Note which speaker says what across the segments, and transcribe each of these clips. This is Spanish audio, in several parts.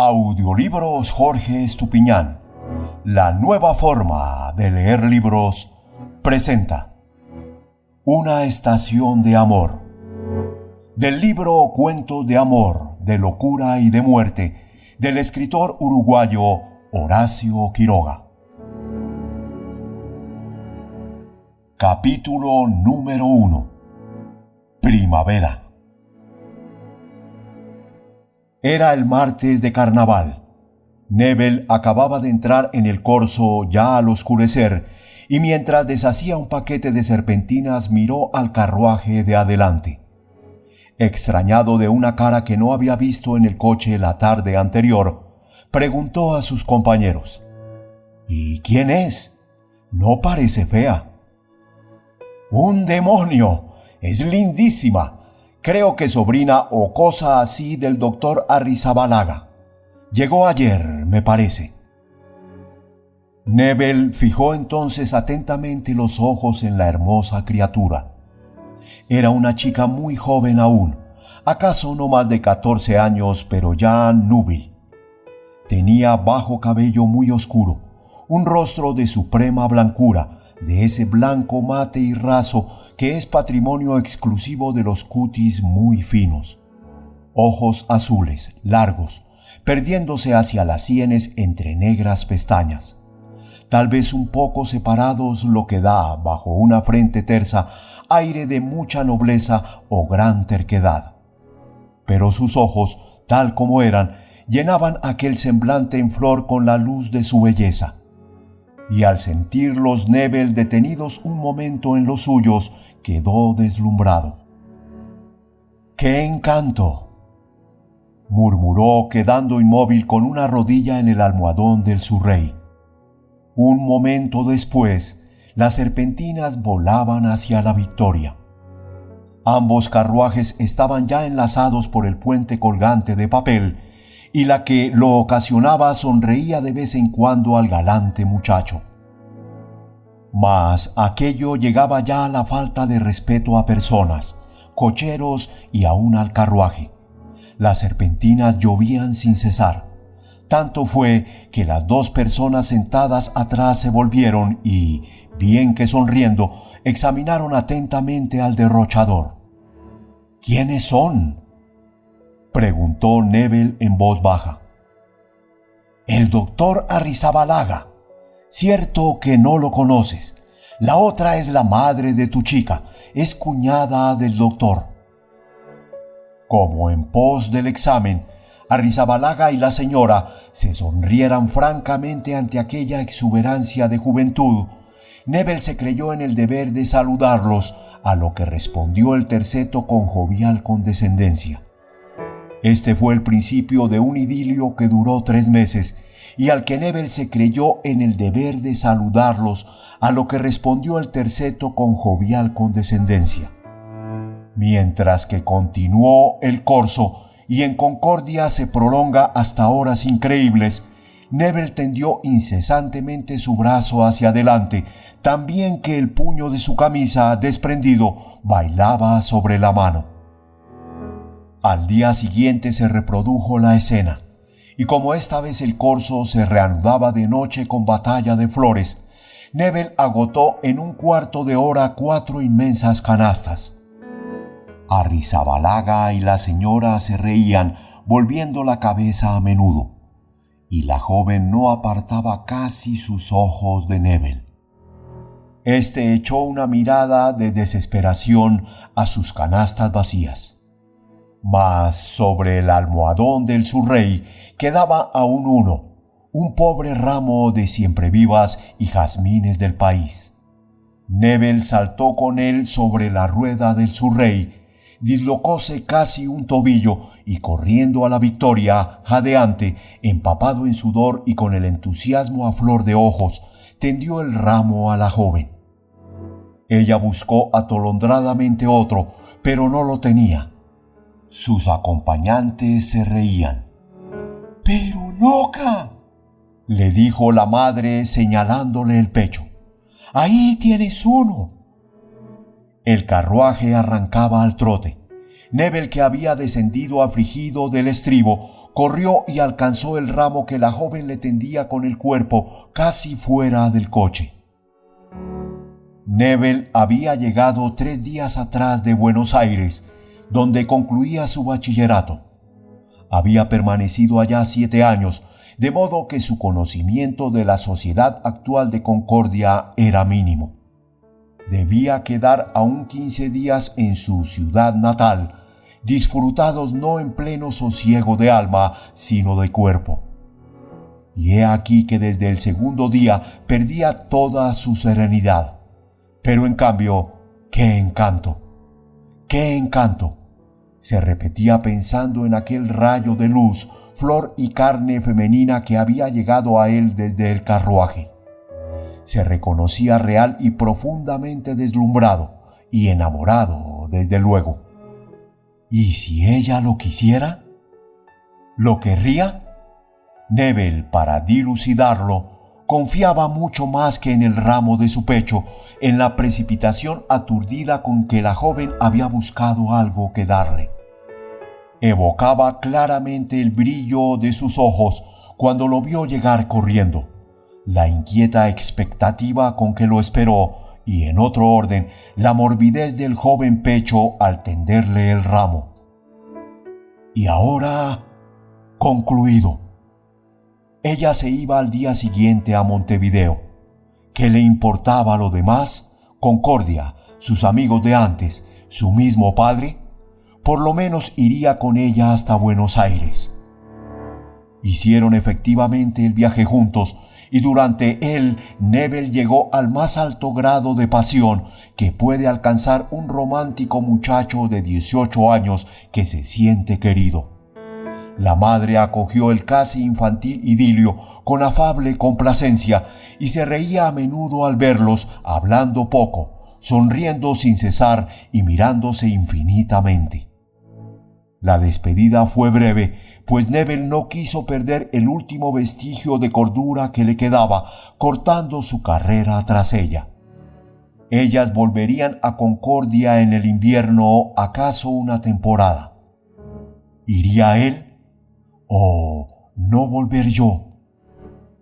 Speaker 1: Audiolibros Jorge Estupiñán, la nueva forma de leer libros, presenta Una estación de amor, del libro Cuentos de amor, de locura y de muerte, del escritor uruguayo Horacio Quiroga. Capítulo número 1. Primavera. Era el martes de carnaval. Nebel acababa de entrar en el corso ya al oscurecer, y mientras deshacía un paquete de serpentinas miró al carruaje de adelante. Extrañado de una cara que no había visto en el coche la tarde anterior, preguntó a sus compañeros: ¿Y quién es? No parece fea. ¡Un demonio! Es lindísima. Creo que sobrina o cosa así del doctor Arrizabalaga. Llegó ayer, me parece. Nebel fijó entonces atentamente los ojos en la hermosa criatura. Era una chica muy joven aún, acaso no más de 14 años, pero ya núbil. Tenía bajo cabello muy oscuro, un rostro de suprema blancura, de ese blanco mate y raso que es patrimonio exclusivo de los cutis muy finos. Ojos azules, largos, perdiéndose hacia las sienes entre negras pestañas, tal vez un poco separados, lo que da, bajo una frente tersa, aire de mucha nobleza o gran terquedad. Pero sus ojos, tal como eran, llenaban aquel semblante en flor con la luz de su belleza. Y al sentirlos Nebel detenidos un momento en los suyos, quedó deslumbrado. ¡Qué encanto!, murmuró, quedando inmóvil con una rodilla en el almohadón del surrey. Un momento después, las serpentinas volaban hacia la Victoria. Ambos carruajes estaban ya enlazados por el puente colgante de papel, y la que lo ocasionaba sonreía de vez en cuando al galante muchacho. Mas aquello llegaba ya a la falta de respeto a personas, cocheros y aún al carruaje. Las serpentinas llovían sin cesar. Tanto fue que las dos personas sentadas atrás se volvieron y, bien que sonriendo, examinaron atentamente al derrochador. ¿Quiénes son?, preguntó Nebel en voz baja. El doctor Arrizabalaga. Cierto que no lo conoces. La otra es la madre de tu chica, es cuñada del doctor. Como en pos del examen, Arrizabalaga y la señora se sonrieran francamente ante aquella exuberancia de juventud, Nebel se creyó en el deber de saludarlos, a lo que respondió el terceto con jovial condescendencia. Este fue el principio de un idilio que duró 3 meses, y al que Nebel se creyó en el deber de saludarlos, a lo que respondió el terceto con jovial condescendencia. Mientras que continuó el corso, y en concordia se prolonga hasta horas increíbles, Nebel tendió incesantemente su brazo hacia adelante, tan bien que el puño de su camisa, desprendido, bailaba sobre la mano. Al día siguiente se reprodujo la escena, y como esta vez el corso se reanudaba de noche con batalla de flores, Nebel agotó en un cuarto de hora 4 inmensas canastas. Arrizabalaga y la señora se reían, volviendo la cabeza a menudo, y la joven no apartaba casi sus ojos de Nebel. Este echó una mirada de desesperación a sus canastas vacías. Mas sobre el almohadón del surrey quedaba aún uno, un pobre ramo de siemprevivas y jazmines del país. Nebel saltó con él sobre la rueda del surrey, dislocóse casi un tobillo y corriendo a la Victoria, jadeante, empapado en sudor y con el entusiasmo a flor de ojos, tendió el ramo a la joven. Ella buscó atolondradamente otro, pero no lo tenía. Sus acompañantes se reían. «¡Pero loca!», le dijo la madre señalándole el pecho. «¡Ahí tienes uno!». El carruaje arrancaba al trote. Nebel, que había descendido afligido del estribo, corrió y alcanzó el ramo que la joven le tendía con el cuerpo casi fuera del coche. Neville había llegado 3 días atrás de Buenos Aires, donde concluía su bachillerato. Había permanecido allá 7 años, de modo que su conocimiento de la sociedad actual de Concordia era mínimo. Debía quedar aún 15 días en su ciudad natal, disfrutados no en pleno sosiego de alma, sino de cuerpo. Y he aquí que desde el segundo día perdía toda su serenidad. Pero en cambio, ¡qué encanto! ¡Qué encanto! Se repetía pensando en aquel rayo de luz, flor y carne femenina que había llegado a él desde el carruaje. Se reconocía real y profundamente deslumbrado y enamorado, desde luego. ¿Y si ella lo quisiera? ¿Lo querría? Neville, para dilucidarlo, confiaba mucho más que en el ramo de su pecho, en la precipitación aturdida con que la joven había buscado algo que darle. Evocaba claramente el brillo de sus ojos cuando lo vio llegar corriendo, la inquieta expectativa con que lo esperó y, en otro orden, la morbidez del joven pecho al tenderle el ramo. Y ahora, concluido. Ella se iba al día siguiente a Montevideo. ¿Qué le importaba lo demás? Concordia, sus amigos de antes, su mismo padre. Por lo menos iría con ella hasta Buenos Aires. Hicieron efectivamente el viaje juntos, y durante él Neville llegó al más alto grado de pasión que puede alcanzar un romántico muchacho de 18 años que se siente querido. La madre acogió el casi infantil idilio con afable complacencia y se reía a menudo al verlos, hablando poco, sonriendo sin cesar y mirándose infinitamente. La despedida fue breve, pues Neville no quiso perder el último vestigio de cordura que le quedaba, cortando su carrera tras ella. Ellas volverían a Concordia en el invierno, acaso una temporada. ¿Iría él? ¿O no volver yo?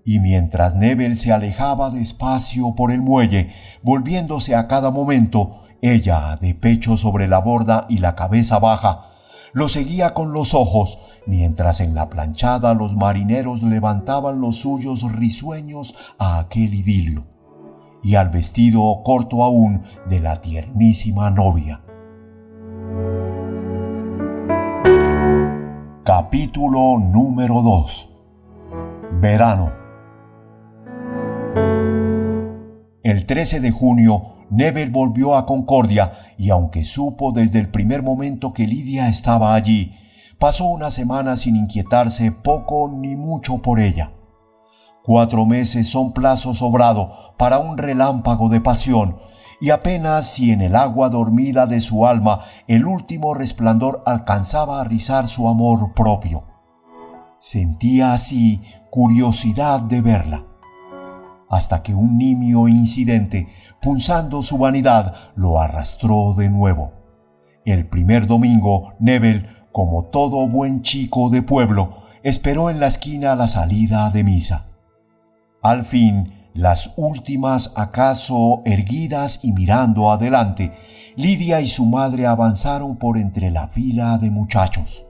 Speaker 1: Y mientras Neville se alejaba despacio por el muelle, volviéndose a cada momento, ella, de pecho sobre la borda y la cabeza baja, lo seguía con los ojos, mientras en la planchada los marineros levantaban los suyos risueños a aquel idilio, y al vestido corto aún de la tiernísima novia. Capítulo número 2. Verano. El 13 de junio, Neville volvió a Concordia y, aunque supo desde el primer momento que Lidia estaba allí, pasó una semana sin inquietarse poco ni mucho por ella. 4 meses son plazo sobrado para un relámpago de pasión, y apenas si en el agua dormida de su alma el último resplandor alcanzaba a rizar su amor propio. Sentía así curiosidad de verla, hasta que un nimio incidente, punzando su vanidad, lo arrastró de nuevo. El primer domingo, Neville, como todo buen chico de pueblo, esperó en la esquina la salida de misa. Al fin, las últimas acaso erguidas y mirando adelante, Lidia y su madre avanzaron por entre la fila de muchachos.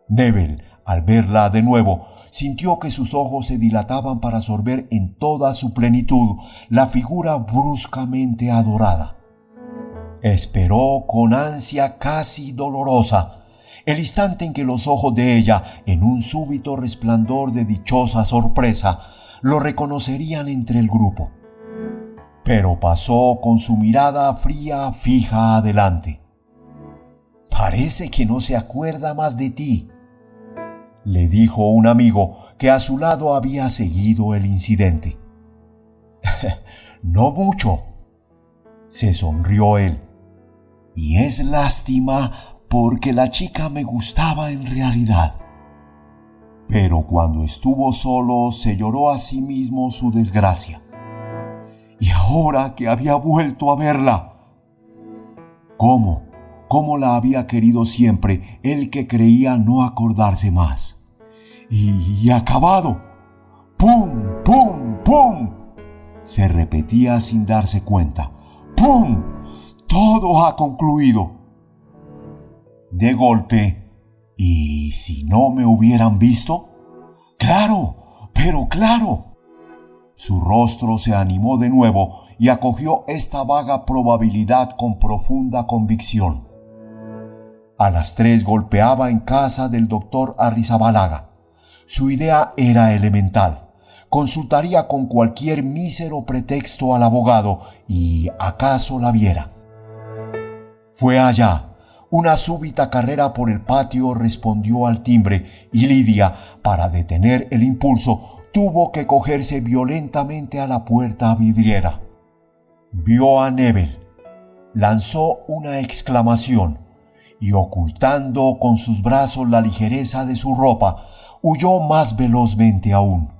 Speaker 1: Neville, al verla de nuevo, sintió que sus ojos se dilataban para absorber en toda su plenitud la figura bruscamente adorada. Esperó con ansia casi dolorosa el instante en que los ojos de ella, en un súbito resplandor de dichosa sorpresa, lo reconocerían entre el grupo. Pero pasó con su mirada fría fija adelante. «Parece que no se acuerda más de ti», le dijo un amigo que a su lado había seguido el incidente. «No mucho», se sonrió él. «Y es lástima porque la chica me gustaba en realidad». Pero cuando estuvo solo se lloró a sí mismo su desgracia. ¿Y ahora que había vuelto a verla? ¿Cómo cómo la había querido siempre el que creía no acordarse más. Y acabado. ¡Pum! ¡Pum! ¡Pum! Se repetía sin darse cuenta. ¡Pum! Todo ha concluido. De golpe, ¿y si no me hubieran visto? ¡Claro! ¡Pero claro! Su rostro se animó de nuevo y acogió esta vaga probabilidad con profunda convicción. A las 3 golpeaba en casa del doctor Arrizabalaga. Su idea era elemental. Consultaría con cualquier mísero pretexto al abogado y acaso la viera. Fue allá. Una súbita carrera por el patio respondió al timbre y Lidia, para detener el impulso, tuvo que cogerse violentamente a la puerta vidriera. Vio a Neville. Lanzó una exclamación y, ocultando con sus brazos la ligereza de su ropa, huyó más velozmente aún.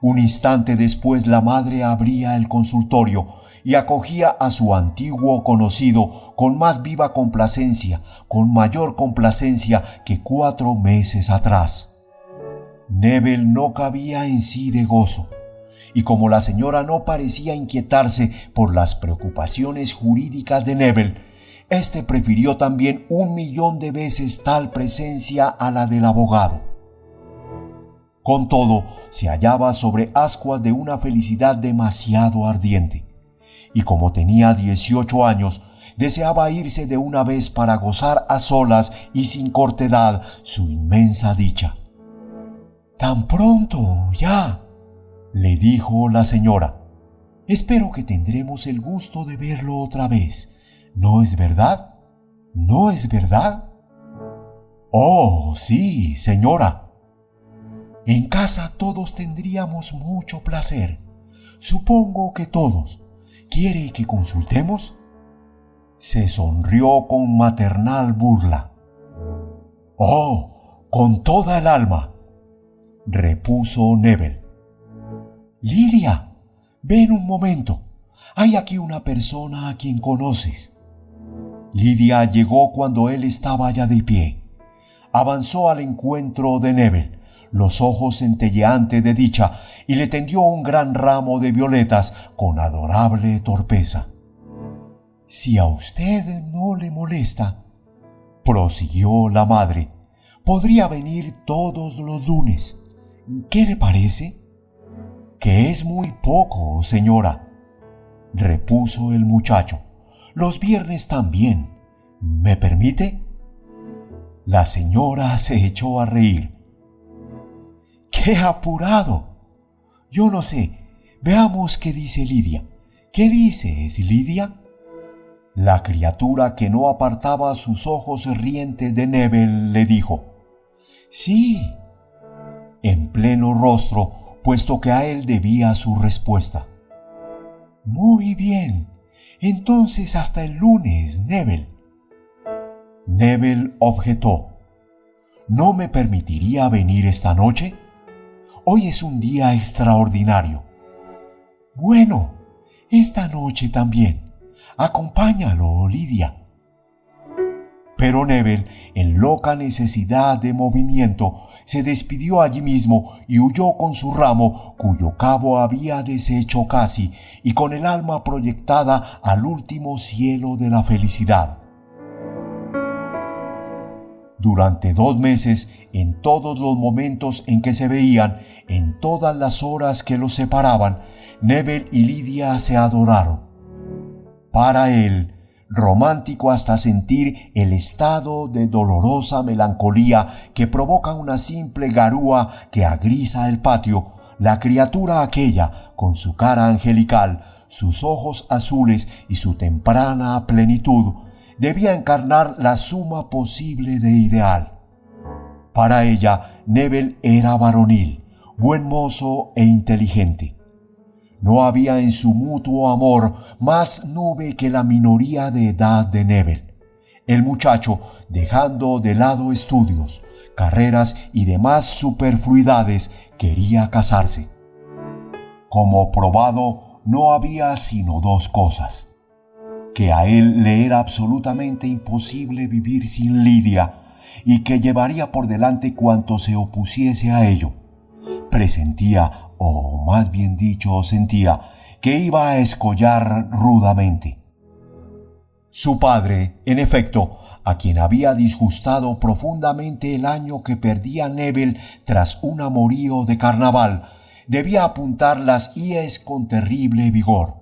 Speaker 1: Un instante después la madre abría el consultorio y acogía a su antiguo conocido con más viva complacencia, con mayor complacencia que 4 meses atrás. Neville no cabía en sí de gozo, y como la señora no parecía inquietarse por las preocupaciones jurídicas de Neville, éste prefirió también 1.000.000 de veces tal presencia a la del abogado. Con todo, se hallaba sobre ascuas de una felicidad demasiado ardiente, y como tenía 18 años, deseaba irse de una vez para gozar a solas y sin cortedad su inmensa dicha. «¡Tan pronto, ya!», le dijo la señora. «Espero que tendremos el gusto de verlo otra vez. ¿No es verdad? ¿No es verdad?». «Oh, sí, señora». «En casa todos tendríamos mucho placer. Supongo que todos. ¿Quiere que consultemos?». Se sonrió con maternal burla. «Oh, con toda el alma», repuso Neville. «Lidia, ven un momento. Hay aquí una persona a quien conoces». Lidia llegó cuando él estaba ya de pie. Avanzó al encuentro de Neville, los ojos centelleantes de dicha, y le tendió un gran ramo de violetas con adorable torpeza. «Si a usted no le molesta», prosiguió la madre, «podría venir todos los lunes. ¿Qué le parece?». «Que es muy poco, señora», repuso el muchacho. «Los viernes también. ¿Me permite?». La señora se echó a reír. «¡Qué apurado! Yo no sé. Veamos qué dice Lidia». «¿Qué dices, Lidia?». La criatura, que no apartaba sus ojos rientes de Neville, le dijo: «Sí», en pleno rostro, puesto que a él debía su respuesta. «Muy bien. Entonces hasta el lunes, Neville». Neville objetó: «¿No me permitiría venir esta noche? Hoy es un día extraordinario». «Bueno, esta noche también. Acompáñalo, Lidia». Pero Neville, en loca necesidad de movimiento, se despidió allí mismo y huyó con su ramo, cuyo cabo había deshecho casi, y con el alma proyectada al último cielo de la felicidad. Durante 2 meses, en todos los momentos en que se veían, en todas las horas que los separaban, Neville y Lidia se adoraron. Para él, romántico hasta sentir el estado de dolorosa melancolía que provoca una simple garúa que agrisa el patio, la criatura aquella, con su cara angelical, sus ojos azules y su temprana plenitud, debía encarnar la suma posible de ideal. Para ella, Neville era varonil, buen mozo e inteligente. No había en su mutuo amor más nube que la minoría de edad de Neville. El muchacho, dejando de lado estudios, carreras y demás superfluidades, quería casarse. Como probado, no había sino 2 cosas: que a él le era absolutamente imposible vivir sin Lidia y que llevaría por delante cuanto se opusiese a ello. Presentía, o más bien dicho sentía, que iba a escollar rudamente. Su padre, en efecto, a quien había disgustado profundamente el año que perdía Neville tras un amorío de carnaval, debía apuntar las íes con terrible vigor.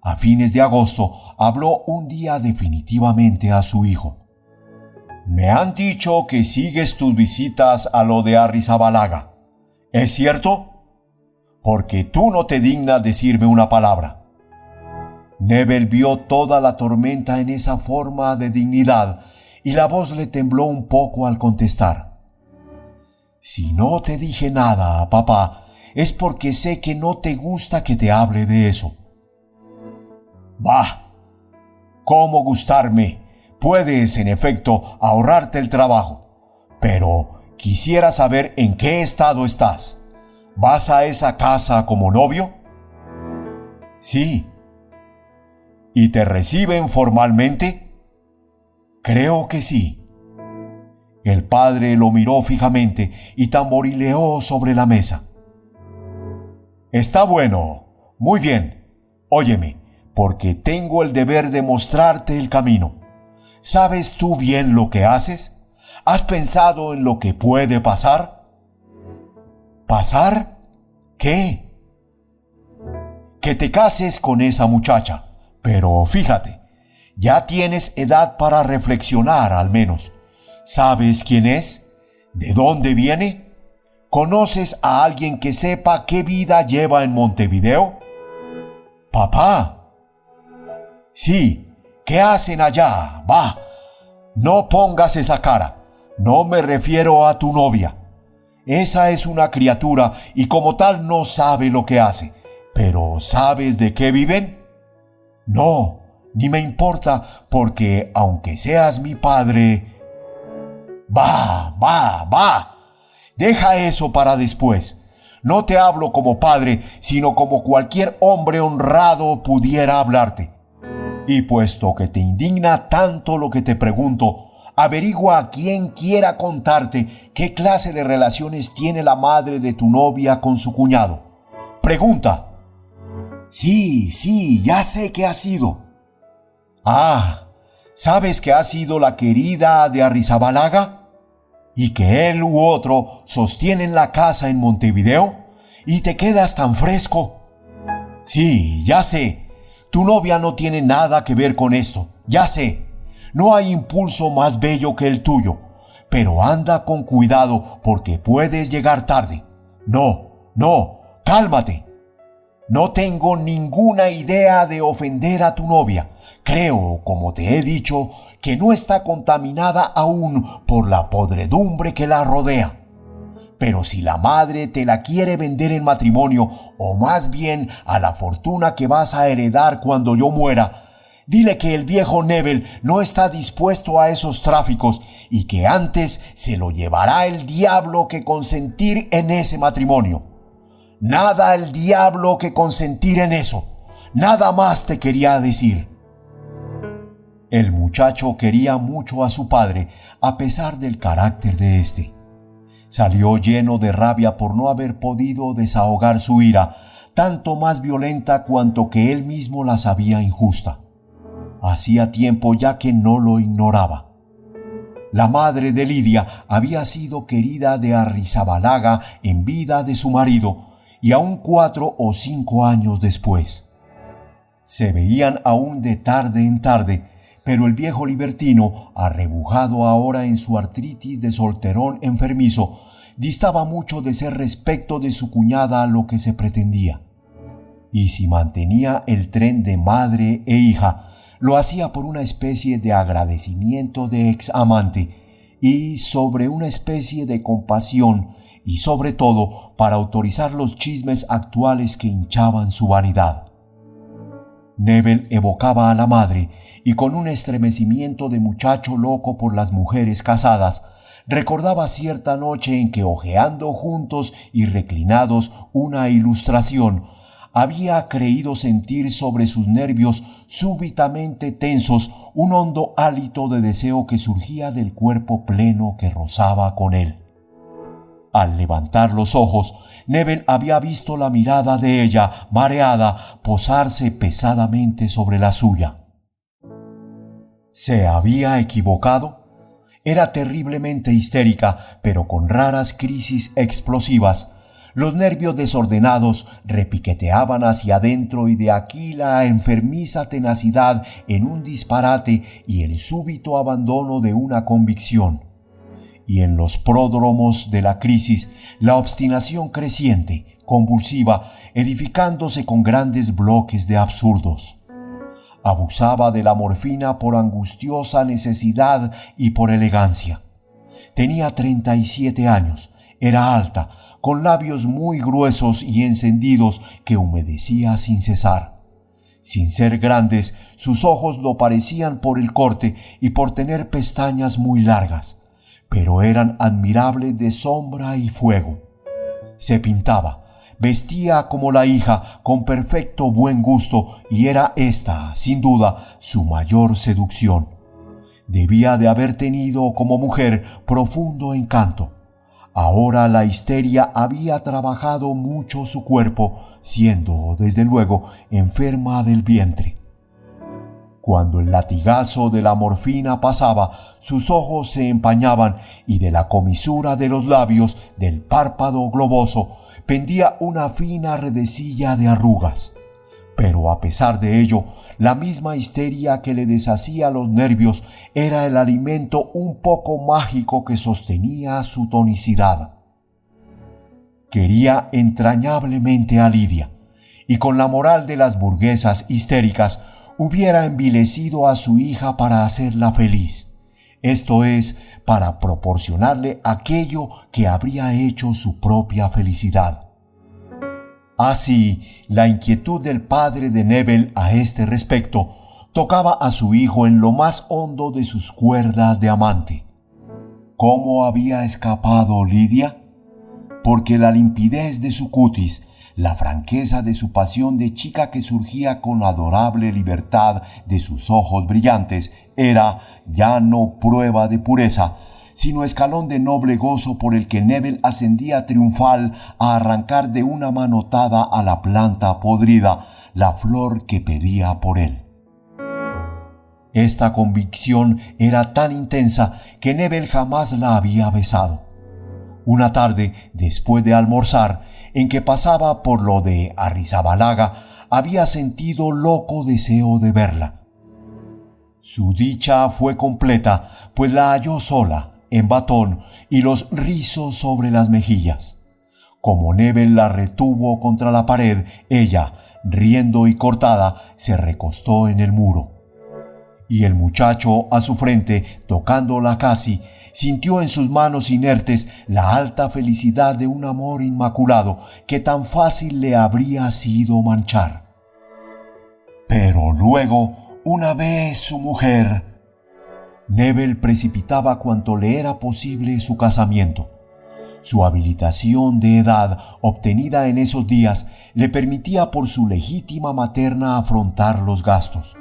Speaker 1: A fines de agosto habló un día definitivamente a su hijo. «Me han dicho que sigues tus visitas a lo de Arrizabalaga. ¿Es cierto? Porque tú no te dignas decirme una palabra». Neville vio toda la tormenta en esa forma de dignidad y la voz le tembló un poco al contestar. «Si no te dije nada, papá, es porque sé que no te gusta que te hable de eso». «Bah, ¿cómo gustarme? Puedes, en efecto, ahorrarte el trabajo. Pero quisiera saber en qué estado estás. ¿Vas a esa casa como novio?» «Sí». «¿Y te reciben formalmente?» «Creo que sí». El padre lo miró fijamente y tamborileó sobre la mesa. «Está bueno. Muy bien. Óyeme, porque tengo el deber de mostrarte el camino. ¿Sabes tú bien lo que haces? ¿Has pensado en lo que puede pasar?» ¿Pasar? ¿Qué? «Que te cases con esa muchacha. Pero fíjate, ya tienes edad para reflexionar al menos. ¿Sabes quién es? ¿De dónde viene? ¿Conoces a alguien que sepa qué vida lleva en Montevideo?» «Papá». «Sí, ¿qué hacen allá? Bah, no pongas esa cara. No me refiero a tu novia. Esa es una criatura y como tal no sabe lo que hace. Pero ¿sabes de qué viven?» «No, ni me importa, porque aunque seas mi padre...» «Bah. Deja eso para después. No te hablo como padre, sino como cualquier hombre honrado pudiera hablarte. Y puesto que te indigna tanto lo que te pregunto, averigua a quien quiera contarte qué clase de relaciones tiene la madre de tu novia con su cuñado. Pregunta». Sí, ya sé que ha sido». «Ah, ¿sabes que ha sido la querida de Arrizabalaga? ¿Y que él u otro sostienen la casa en Montevideo? ¿Y te quedas tan fresco?» «Sí, ya sé. Tu novia no tiene nada que ver con esto. Ya sé. No hay impulso más bello que el tuyo. Pero anda con cuidado porque puedes llegar tarde. No, cálmate. No tengo ninguna idea de ofender a tu novia. Creo, como te he dicho, que no está contaminada aún por la podredumbre que la rodea. Pero si la madre te la quiere vender en matrimonio, o más bien a la fortuna que vas a heredar cuando yo muera, dile que el viejo Neville no está dispuesto a esos tráficos y que antes se lo llevará el diablo que consentir en ese matrimonio. Nada el diablo que consentir en eso. Nada más te quería decir». El muchacho quería mucho a su padre, a pesar del carácter de éste. Salió lleno de rabia por no haber podido desahogar su ira, tanto más violenta cuanto que él mismo la sabía injusta. Hacía tiempo ya que no lo ignoraba. La madre de Lidia había sido querida de Arrizabalaga en vida de su marido, y aún 4 o 5 años después. Se veían aún de tarde en tarde, pero el viejo libertino, arrebujado ahora en su artritis de solterón enfermizo, distaba mucho de ser respecto de su cuñada lo que se pretendía. Y si mantenía el tren de madre e hija, lo hacía por una especie de agradecimiento de ex amante y sobre una especie de compasión y sobre todo para autorizar los chismes actuales que hinchaban su vanidad. Neville evocaba a la madre y con un estremecimiento de muchacho loco por las mujeres casadas, recordaba cierta noche en que hojeando juntos y reclinados una ilustración, había creído sentir sobre sus nervios súbitamente tensos un hondo hálito de deseo que surgía del cuerpo pleno que rozaba con él. Al levantar los ojos, Neville había visto la mirada de ella, mareada, posarse pesadamente sobre la suya. ¿Se había equivocado? Era terriblemente histérica, pero con raras crisis explosivas. Los nervios desordenados repiqueteaban hacia adentro y de aquí la enfermiza tenacidad en un disparate y el súbito abandono de una convicción. Y en los pródromos de la crisis, la obstinación creciente, convulsiva, edificándose con grandes bloques de absurdos. Abusaba de la morfina por angustiosa necesidad y por elegancia. Tenía 37 años, era alta, con labios muy gruesos y encendidos que humedecía sin cesar. Sin ser grandes, sus ojos lo parecían por el corte y por tener pestañas muy largas, pero eran admirables de sombra y fuego. Se pintaba, vestía como la hija, con perfecto buen gusto, y era esta, sin duda, su mayor seducción. Debía de haber tenido como mujer profundo encanto. Ahora la histeria había trabajado mucho su cuerpo, siendo, desde luego, enferma del vientre. Cuando el latigazo de la morfina pasaba, sus ojos se empañaban y de la comisura de los labios, del párpado globoso, pendía una fina redecilla de arrugas. Pero a pesar de ello, la misma histeria que le deshacía los nervios era el alimento un poco mágico que sostenía su tonicidad. Quería entrañablemente a Lidia, y con la moral de las burguesas histéricas hubiera envilecido a su hija para hacerla feliz, esto es, para proporcionarle aquello que habría hecho su propia felicidad. Así, la inquietud del padre de Neville a este respecto tocaba a su hijo en lo más hondo de sus cuerdas de amante. ¿Cómo había escapado Lidia? Porque la limpidez de su cutis, la franqueza de su pasión de chica que surgía con adorable libertad de sus ojos brillantes, era ya no prueba de pureza, sino escalón de noble gozo por el que Neville ascendía triunfal a arrancar de una manotada a la planta podrida la flor que pedía por él. Esta convicción era tan intensa que Neville jamás la había besado. Una tarde, después de almorzar, en que pasaba por lo de Arrizabalaga, había sentido loco deseo de verla. Su dicha fue completa, pues la halló sola, en batón y los rizos sobre las mejillas. Como Neville la retuvo contra la pared, ella, riendo y cortada, se recostó en el muro. Y el muchacho, a su frente, tocándola casi, sintió en sus manos inertes la alta felicidad de un amor inmaculado que tan fácil le habría sido manchar. Pero luego, una vez su mujer, Neville precipitaba cuanto le era posible su casamiento. Su habilitación de edad, obtenida en esos días, le permitía por su legítima materna afrontar los gastos.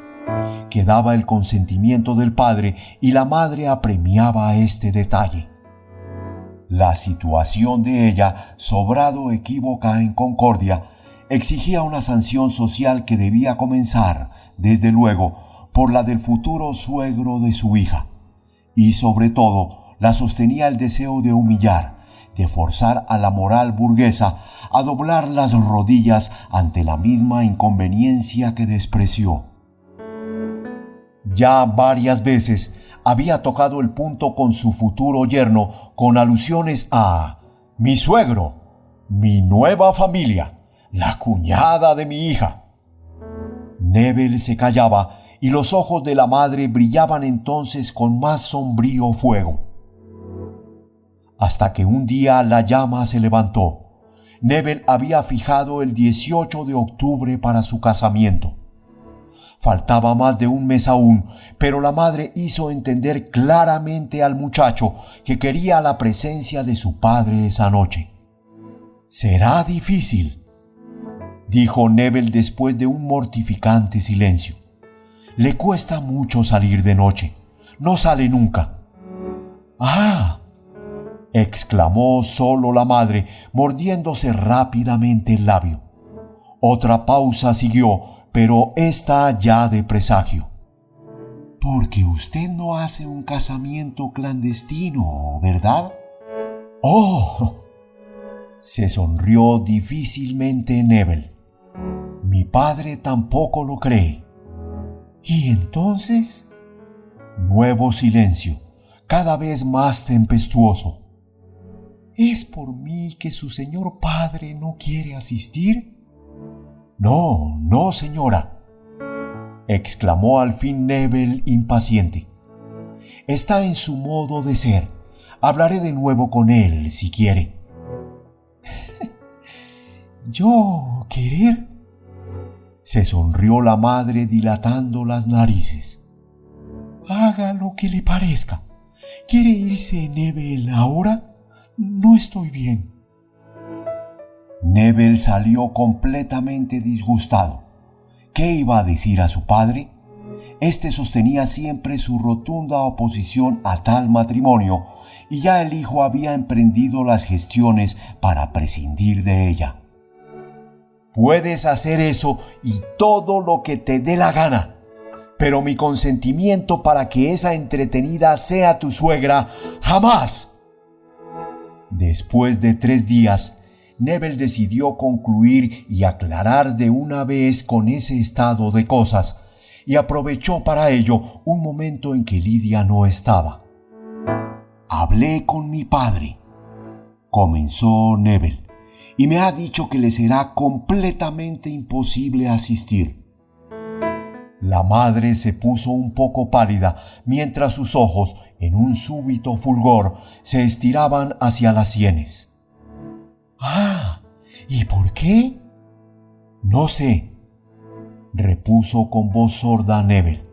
Speaker 1: Quedaba el consentimiento del padre y la madre apremiaba este detalle. La situación de ella, sobrado equívoca en concordia, exigía una sanción social que debía comenzar, desde luego, por la del futuro suegro de su hija, y sobre todo la sostenía el deseo de humillar, de forzar a la moral burguesa a doblar las rodillas ante la misma inconveniencia que despreció. Ya varias veces había tocado el punto con su futuro yerno con alusiones a «mi suegro», «mi nueva familia», «la cuñada de mi hija». Neville se callaba y los ojos de la madre brillaban entonces con más sombrío fuego. Hasta que un día la llama se levantó. Neville había fijado el 18 de octubre para su casamiento. Faltaba más de un mes aún, pero la madre hizo entender claramente al muchacho que quería la presencia de su padre esa noche. «Será difícil». dijo Neville después de un mortificante silencio. Le cuesta mucho salir de noche. No sale nunca. ¡Ah!, exclamó solo la madre, mordiéndose rápidamente el labio. Otra pausa siguió, pero esta ya de presagio. Porque usted no hace un casamiento clandestino, ¿verdad? ¡Oh! Se sonrió difícilmente Neville. Mi padre tampoco lo cree. ¿Y entonces? Nuevo silencio, cada vez más tempestuoso. ¿Es por mí que su señor padre no quiere asistir? No, no, señora, exclamó al fin Neville impaciente. Está en su modo de ser. Hablaré de nuevo con él si quiere. ¿Yo querer? Se sonrió la madre dilatando las narices. Haga lo que le parezca. ¿Quiere irse Neville ahora? No estoy bien. Neville salió completamente disgustado. ¿Qué iba a decir a su padre? Este sostenía siempre su rotunda oposición a tal matrimonio y ya el hijo había emprendido las gestiones para prescindir de ella. Puedes hacer eso y todo lo que te dé la gana, pero mi consentimiento para que esa entretenida sea tu suegra, ¡jamás! Después de 3 días, Neville decidió concluir y aclarar de una vez con ese estado de cosas, y aprovechó para ello un momento en que Lidia no estaba. Hablé con mi padre, comenzó Neville, y me ha dicho que le será completamente imposible asistir. La madre se puso un poco pálida mientras sus ojos, en un súbito fulgor, se estiraban hacia las sienes. ¡Ah! ¿Y por qué? No sé, repuso con voz sorda Neville.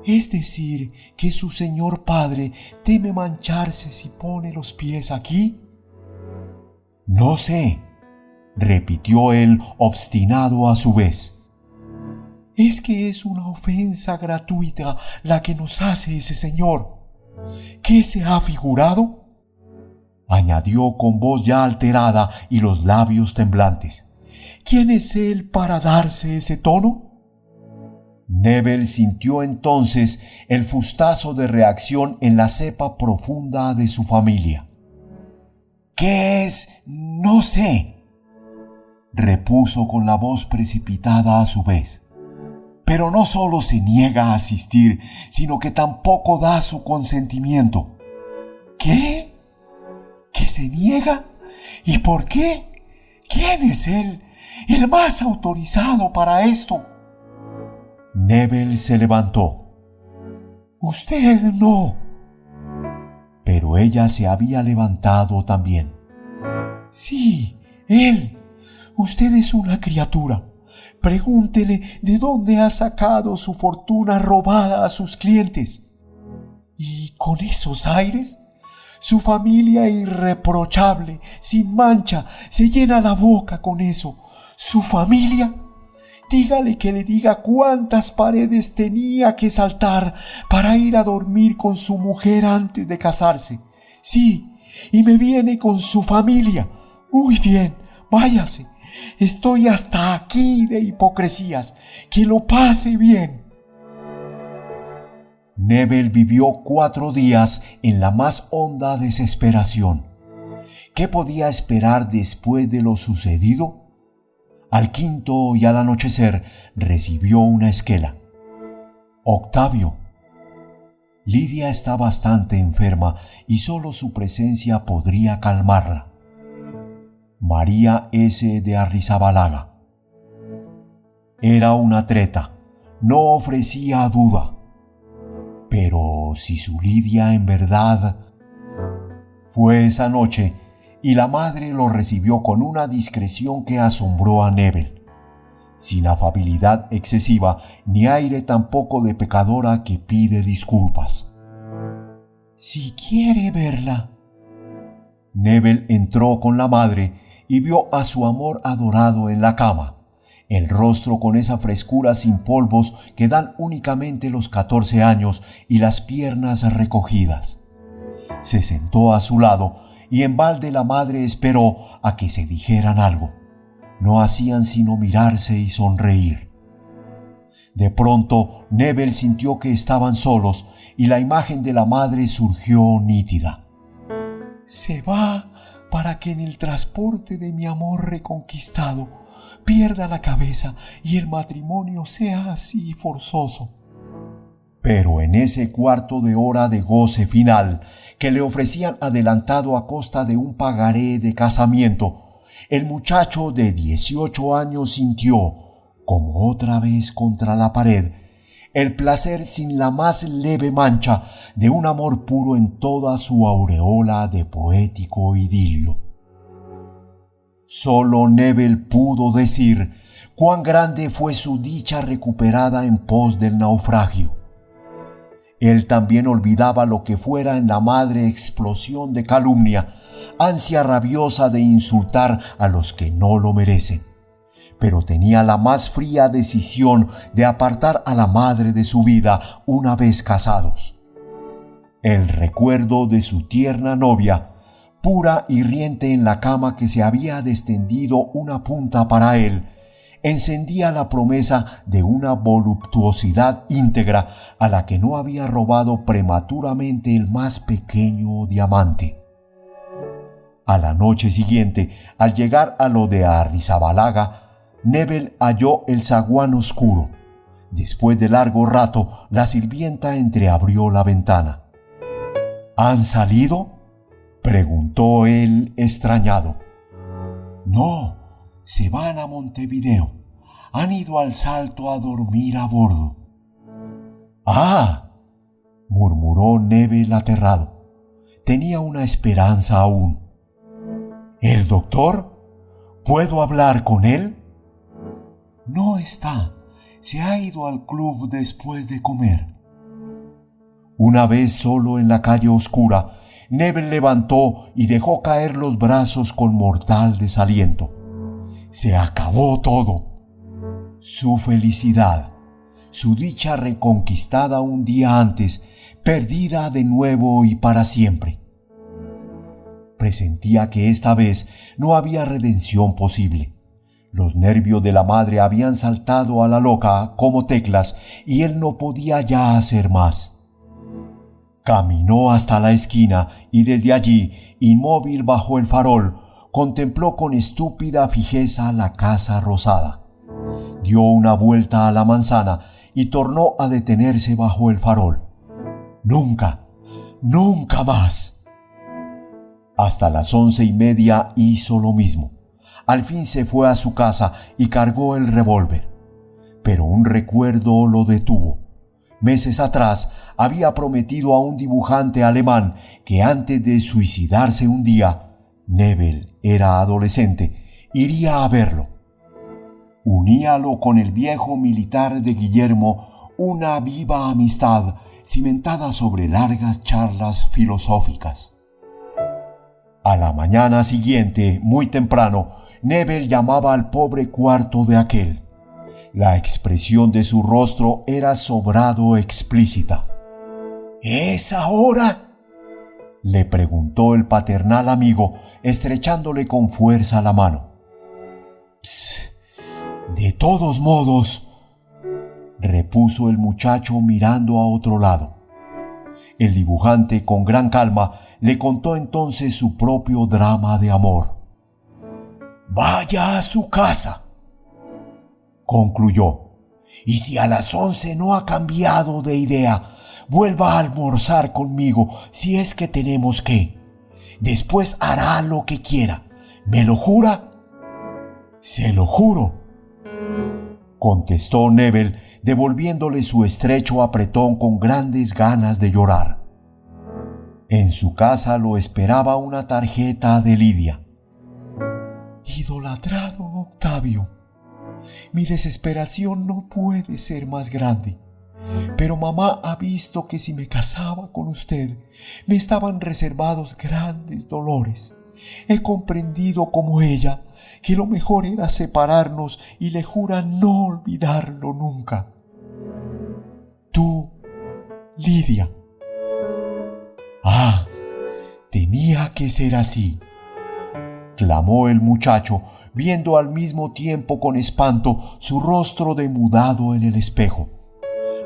Speaker 1: ¿Es decir que su señor padre teme mancharse si pone los pies aquí? No sé, repitió él obstinado a su vez. Es que es una ofensa gratuita la que nos hace ese señor. ¿Qué se ha figurado?, añadió con voz ya alterada y los labios temblantes. ¿Quién es él para darse ese tono? Neville sintió entonces el fustazo de reacción en la cepa profunda de su familia. ¿Qué es? No sé, repuso con la voz precipitada a su vez. Pero no solo se niega a asistir, sino que tampoco da su consentimiento. ¿Qué? ¿Que se niega? ¿Y por qué? ¿Quién es él, el más autorizado para esto? Neville se levantó. Usted no. Pero ella se había levantado también. Sí, él. Usted es una criatura. Pregúntele de dónde ha sacado su fortuna robada a sus clientes. ¿Y con esos aires? Su familia irreprochable, sin mancha, se llena la boca con eso. ¿Su familia? Dígale que le diga cuántas paredes tenía que saltar para ir a dormir con su mujer antes de casarse. Sí, y me viene con su familia. Muy bien, váyase. Estoy hasta aquí de hipocresías. Que lo pase bien. Neville vivió 4 días en la más honda desesperación. ¿Qué podía esperar después de lo sucedido? Al 5º y al anochecer recibió una esquela. Octavio. Lidia está bastante enferma y solo su presencia podría calmarla. María S. de Arrizabalaga. Era una treta, no ofrecía duda. Pero si su Lidia en verdad... Fue esa noche y la madre lo recibió con una discreción que asombró a Neville, sin afabilidad excesiva ni aire tampoco de pecadora que pide disculpas. Si quiere verla. Neville entró con la madre y vio a su amor adorado en la cama, el rostro con esa frescura sin polvos que dan únicamente los 14 años y las piernas recogidas. Se sentó a su lado y en balde la madre esperó a que se dijeran algo. No hacían sino mirarse y sonreír. De pronto, Neville sintió que estaban solos y la imagen de la madre surgió nítida. Se va para que en el transporte de mi amor reconquistado pierda la cabeza y el matrimonio sea así forzoso. Pero en ese cuarto de hora de goce final que le ofrecían adelantado a costa de un pagaré de casamiento, el muchacho de 18 años sintió, como otra vez contra la pared, el placer sin la más leve mancha de un amor puro en toda su aureola de poético idilio. Solo Neville pudo decir cuán grande fue su dicha recuperada en pos del naufragio. Él también olvidaba lo que fuera en la madre explosión de calumnia, ansia rabiosa de insultar a los que no lo merecen, pero tenía la más fría decisión de apartar a la madre de su vida una vez casados. El recuerdo de su tierna novia, pura y riente en la cama que se había descendido una punta para él, encendía la promesa de una voluptuosidad íntegra a la que no había robado prematuramente el más pequeño diamante. A la noche siguiente, al llegar a lo de Arrizabalaga, Neville halló el zaguán oscuro. Después de largo rato, la sirvienta entreabrió la ventana. ¿Han salido?, preguntó él extrañado. No, se van a Montevideo. Han ido al Salto a dormir a bordo. ¡Ah!, murmuró Neville aterrado. Tenía una esperanza aún. ¿El doctor? ¿Puedo hablar con él? No está. Se ha ido al club después de comer. Una vez solo en la calle oscura, Neville levantó y dejó caer los brazos con mortal desaliento. Se acabó todo. Su felicidad, su dicha reconquistada un día antes, perdida de nuevo y para siempre. Presentía que esta vez no había redención posible. Los nervios de la madre habían saltado a la loca como teclas y él no podía ya hacer más. Caminó hasta la esquina y desde allí, inmóvil bajo el farol, contempló con estúpida fijeza la casa rosada. Dio una vuelta a la manzana y tornó a detenerse bajo el farol. Nunca, nunca más. Hasta las 11:30 hizo lo mismo. Al fin se fue a su casa y cargó el revólver. Pero un recuerdo lo detuvo. Meses atrás había prometido a un dibujante alemán que antes de suicidarse un día, Neville era adolescente, iría a verlo. Uníalo con el viejo militar de Guillermo una viva amistad cimentada sobre largas charlas filosóficas. A la mañana siguiente, muy temprano, Neville llamaba al pobre cuarto de aquel. La expresión de su rostro era sobrado explícita. ¿Es ahora?, le preguntó el paternal amigo, estrechándole con fuerza la mano. «Psst, de todos modos», repuso el muchacho mirando a otro lado. El dibujante, con gran calma, le contó entonces su propio drama de amor. «Vaya a su casa», concluyó, «y si a las 11 no ha cambiado de idea, vuelva a almorzar conmigo si es que tenemos que. Después hará lo que quiera. ¿Me lo jura?» «Se lo juro», contestó Neville, devolviéndole su estrecho apretón con grandes ganas de llorar. En su casa lo esperaba una tarjeta de Lidia. «Idolatrado Octavio, mi desesperación no puede ser más grande, pero mamá ha visto que si me casaba con usted, me estaban reservados grandes dolores. He comprendido como ella que lo mejor era separarnos y le jura no olvidarlo nunca. Tú, Lidia. Ah, tenía que ser así, clamó el muchacho, viendo al mismo tiempo con espanto su rostro demudado en el espejo.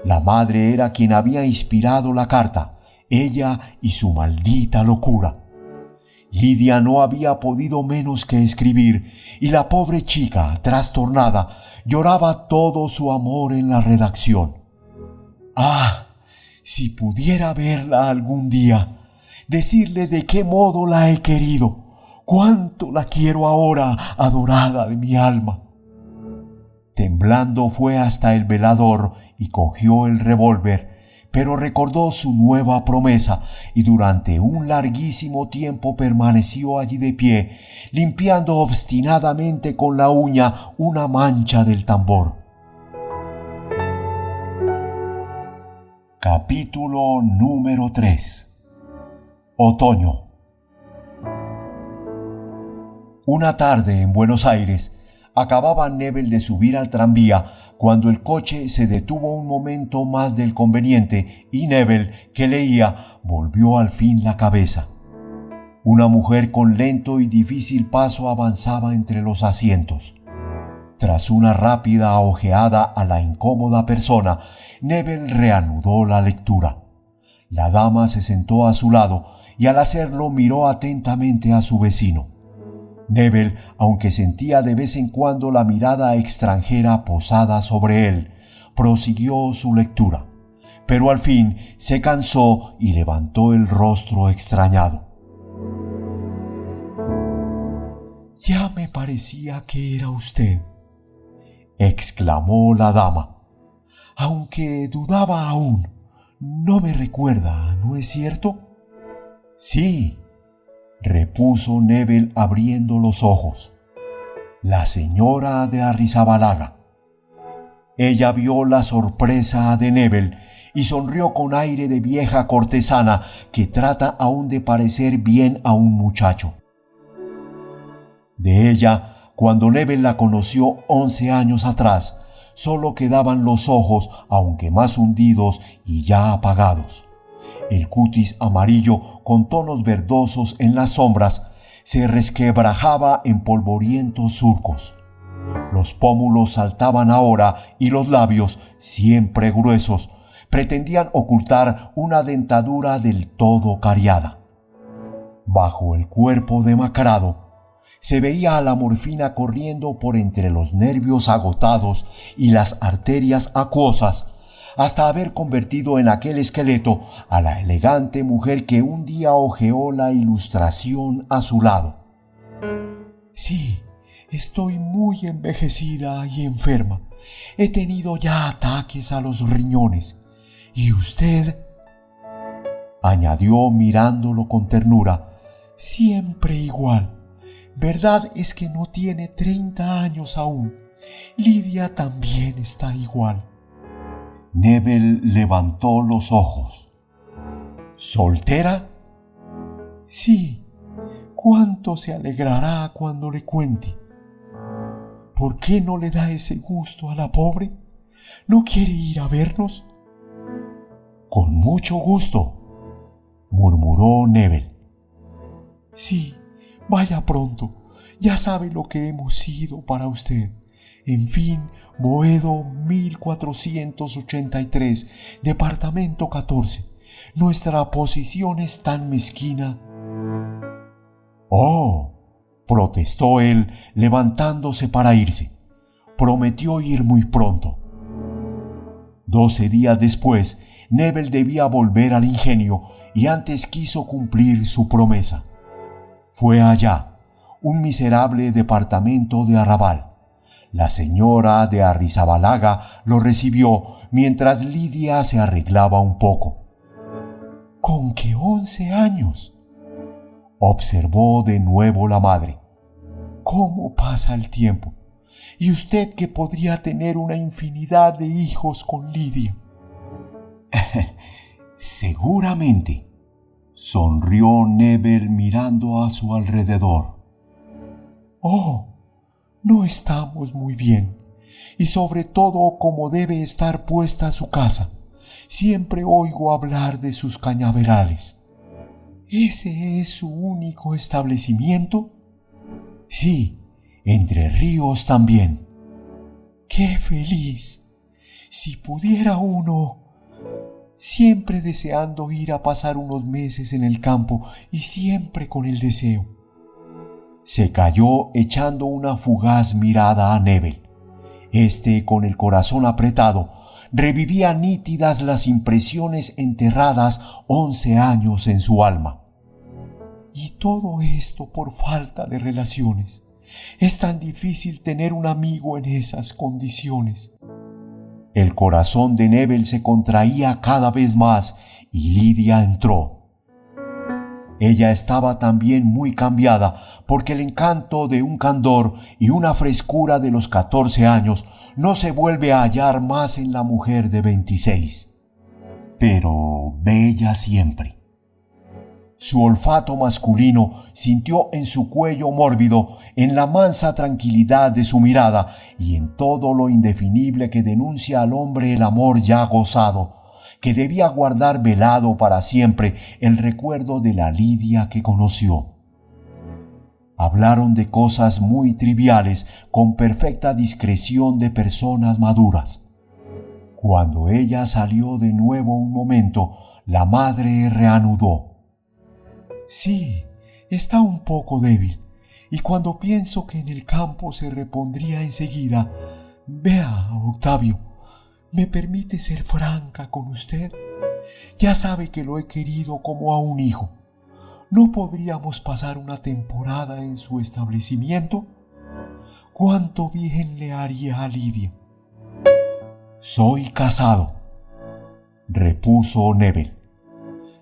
Speaker 1: La madre era quien había inspirado la carta, ella y su maldita locura. Lidia no había podido menos que escribir, y la pobre chica, trastornada, lloraba todo su amor en la redacción. Ah, si pudiera verla algún día, decirle de qué modo la he querido, cuánto la quiero ahora, adorada de mi alma. Temblando fue hasta el velador y cogió el revólver, pero recordó su nueva promesa y durante un larguísimo tiempo permaneció allí de pie, limpiando obstinadamente con la uña una mancha del tambor. Capítulo número 3. Otoño. Una tarde en Buenos Aires, acababa Nébel de subir al tranvía cuando el coche se detuvo un momento más del conveniente y Nébel, que leía, volvió al fin la cabeza. Una mujer con lento y difícil paso avanzaba entre los asientos. Tras una rápida ojeada a la incómoda persona, Nébel reanudó la lectura. La dama se sentó a su lado y al hacerlo miró atentamente a su vecino. Nébel, aunque sentía de vez en cuando la mirada extranjera posada sobre él, prosiguió su lectura, pero al fin se cansó y levantó el rostro extrañado. «Ya me parecía que era usted», exclamó la dama. «Aunque dudaba aún, no me recuerda, ¿no es cierto?» «Sí», repuso Nébel abriendo los ojos. «La señora de Arrizabalaga». Ella vio la sorpresa de Nébel y sonrió con aire de vieja cortesana que trata aún de parecer bien a un muchacho. De ella, cuando Nébel la conoció 11 años atrás, solo quedaban los ojos, aunque más hundidos y ya apagados. El cutis amarillo con tonos verdosos en las sombras se resquebrajaba en polvorientos surcos. Los pómulos saltaban ahora y los labios, siempre gruesos, pretendían ocultar una dentadura del todo cariada. Bajo el cuerpo demacrado se veía a la morfina corriendo por entre los nervios agotados y las arterias acuosas, hasta haber convertido en aquel esqueleto a la elegante mujer que un día hojeó la ilustración a su lado. «Sí, estoy muy envejecida y enferma. He tenido ya ataques a los riñones. ¿Y usted?», añadió mirándolo con ternura, «siempre igual. Verdad es que no tiene 30 años aún. Lidia también está igual». Nébel levantó los ojos. «¿Soltera?». «Sí. ¿Cuánto se alegrará cuando le cuente? ¿Por qué no le da ese gusto a la pobre? ¿No quiere ir a vernos?». «Con mucho gusto», murmuró Nébel. «Sí, vaya pronto. Ya sabe lo que hemos sido para usted. En fin, Boedo 1483, departamento 14. Nuestra posición es tan mezquina». «Oh», protestó él, levantándose para irse. Prometió ir muy pronto. 12 días después, Nébel debía volver al ingenio y antes quiso cumplir su promesa. Fue allá, un miserable departamento de arrabal. La señora de Arrizabalaga lo recibió mientras Lidia se arreglaba un poco. «¿Con qué 11 años?», observó de nuevo la madre. «¿Cómo pasa el tiempo? Y usted que podría tener una infinidad de hijos con Lidia». «Seguramente», Sonrió Nebel mirando a su alrededor.
Speaker 2: Oh, no estamos muy bien, y sobre todo como debe estar puesta su casa. Siempre oigo hablar de sus cañaverales. ¿Ese es su único establecimiento?
Speaker 1: Sí, Entre Ríos también.
Speaker 2: ¡Qué feliz! Si pudiera uno... Siempre deseando ir a pasar unos meses en el campo y siempre con el deseo.
Speaker 1: Se calló echando una fugaz mirada a Nebel. Con el corazón apretado, revivía nítidas las impresiones enterradas 11 años en su alma.
Speaker 2: Y todo esto por falta de relaciones. Es tan difícil tener un amigo en esas condiciones.
Speaker 1: El corazón de Nebel se contraía cada vez más y Lidia entró. Ella estaba también muy cambiada porque el encanto de un candor y una frescura de los 14 años no se vuelve a hallar más en la mujer de 26. Pero bella siempre. Su olfato masculino sintió en su cuello mórbido, en la mansa tranquilidad de su mirada y en todo lo indefinible que denuncia al hombre el amor ya gozado, que debía guardar velado para siempre el recuerdo de la Lidia que conoció. Hablaron de cosas muy triviales con perfecta discreción de personas maduras. Cuando ella salió de nuevo un momento, la madre reanudó.
Speaker 2: Sí, está un poco débil, y cuando pienso que en el campo se repondría enseguida, vea, Octavio, ¿me permite ser franca con usted? Ya sabe que lo he querido como a un hijo. ¿No podríamos pasar una temporada en su establecimiento? ¿Cuánto bien le haría a Lidia?
Speaker 1: Soy casado, repuso Nebel.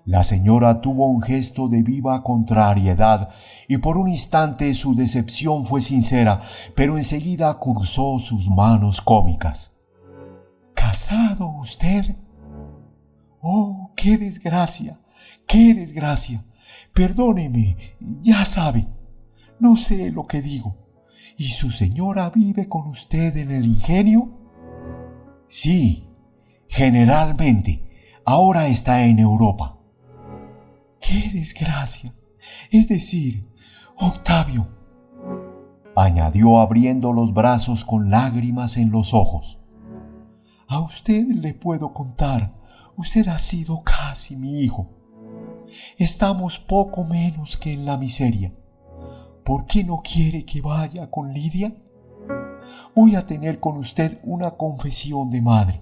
Speaker 1: La señora tuvo un gesto de viva contrariedad y por un instante su decepción fue sincera, pero enseguida cursó sus manos cómicas.
Speaker 2: ¿Casado usted? ¡Oh, qué desgracia! ¡Qué desgracia! Perdóneme, ya sabe, no sé lo que digo. ¿Y su señora vive con usted en el ingenio?
Speaker 1: Sí, generalmente. Ahora está en Europa.
Speaker 2: ¡Qué desgracia! Es decir, Octavio,
Speaker 1: añadió abriendo los brazos con lágrimas en los ojos.
Speaker 2: A usted le puedo contar, usted ha sido casi mi hijo. Estamos poco menos que en la miseria. ¿Por qué no quiere que vaya con Lidia? Voy a tener con usted una confesión de madre.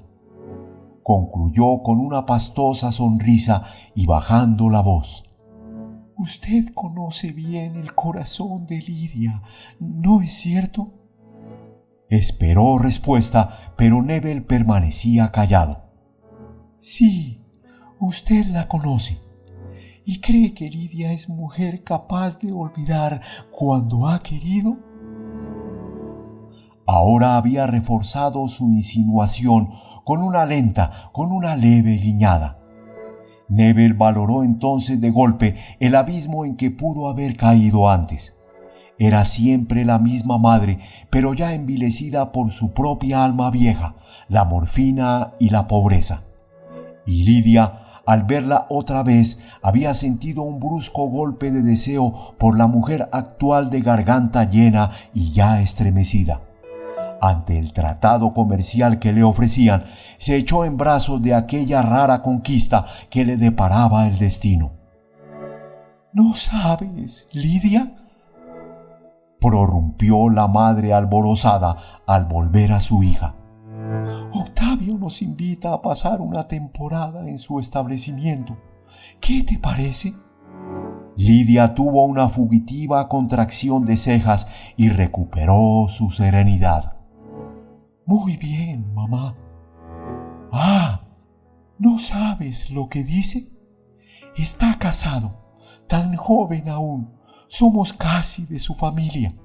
Speaker 2: Concluyó con una pastosa sonrisa y bajando la voz. Usted conoce bien el corazón de Lidia, ¿no es cierto?
Speaker 1: Esperó respuesta, pero Nebel permanecía callado.
Speaker 2: Sí, usted la conoce. ¿Y cree que Lidia es mujer capaz de olvidar cuando ha querido?
Speaker 1: Ahora había reforzado su insinuación con una leve guiñada. Nebel valoró entonces de golpe el abismo en que pudo haber caído antes. Era siempre la misma madre, pero ya envilecida por su propia alma vieja, la morfina y la pobreza. Y Lidia, al verla otra vez, había sentido un brusco golpe de deseo por la mujer actual de garganta llena y ya estremecida. Ante el tratado comercial que le ofrecían, se echó en brazos de aquella rara conquista que le deparaba el destino.
Speaker 2: ¿No sabes, Lidia?,
Speaker 1: prorrumpió la madre alborozada al volver a su hija.
Speaker 2: Octavio nos invita a pasar una temporada en su establecimiento. ¿Qué te parece?
Speaker 1: Lidia tuvo una fugitiva contracción de cejas y recuperó su serenidad.
Speaker 2: Muy bien, mamá. Ah, ¿no sabes lo que dice? Está casado, tan joven aún. Somos casi de su familia.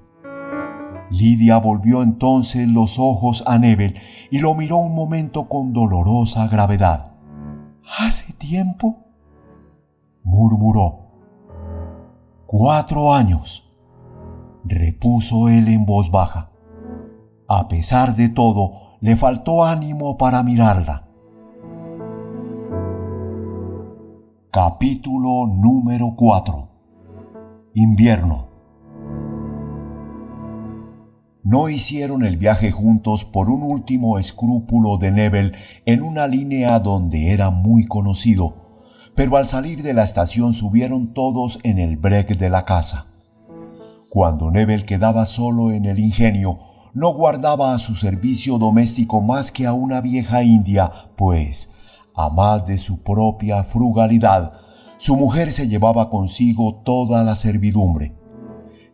Speaker 1: Lidia volvió entonces los ojos a Nebel y lo miró un momento con dolorosa gravedad.
Speaker 2: ¿Hace tiempo?
Speaker 1: murmuró. 4 años, repuso él en voz baja. A pesar de todo, le faltó ánimo para mirarla. Capítulo número 4. Invierno. No hicieron el viaje juntos por un último escrúpulo de Neville en una línea donde era muy conocido, pero al salir de la estación subieron todos en el break de la casa. Cuando Neville quedaba solo en el ingenio, no guardaba a su servicio doméstico más que a una vieja india, pues, a más de su propia frugalidad, su mujer se llevaba consigo toda la servidumbre.